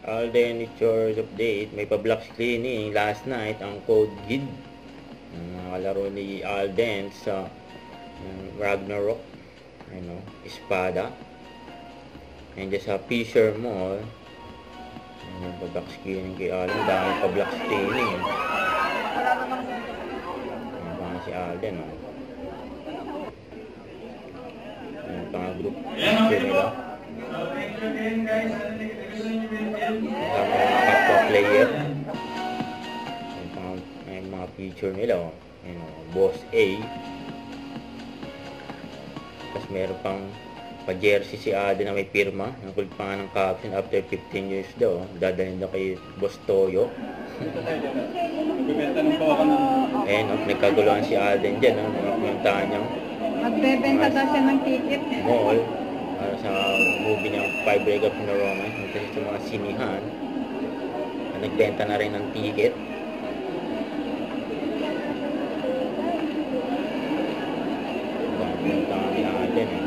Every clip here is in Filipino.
Alden, it's your update. May pa-block cleaning last night ang code GID. Nakalaro ni Alden sa Ragnarok. Ano, Espada. And sa Fisher Mall. Yung pa-block cleaning kay Alden. Dahil pa-block cleaning. Ayan si Alden. Ayan pang group nila. Kapwa player. May mga feature nila. Boss A. Tapos meron pang pa-jersey si Ade na may pirma. Ang kulit pa nga ng caption, after 15 years daw. Dadalhin daw kay Boss Toyo. Ayan, nagkaguluhan si Alden dyan. Nakapuntahan niya. Magbebenta daw siya ng ticket. Mall. Para sa movie niyang 5 Breakup in a Romance. Kasi sa mga sinihan. Nagbenta na rin ng ticket. Puntahan ni Alden eh.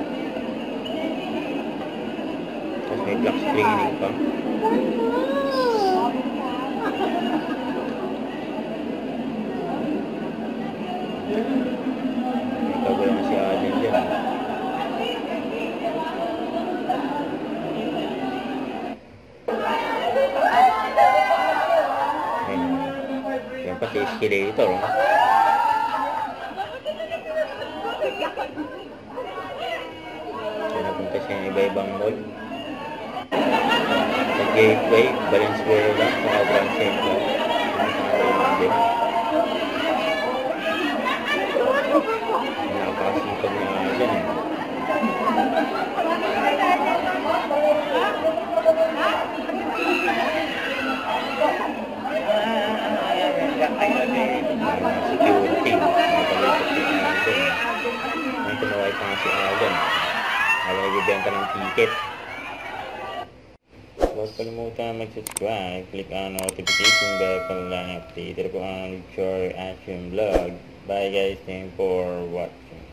Tapos may black screening pa. May kagulang si Alden dyan. Yan pa si escalator. Napunta siya ng iba-ibang mall. Sa Gateway, Valenzuela, sa Grand Central. Napakasipag niya dyan eh. Security. May tumawag pa nga si Alden. Alam nagbibenta ng ticket. Huwag kalimutan mag-subscribe, click ang notification bell para lang updated po ang Picture Action Vlog. Bye guys, thank you for watching.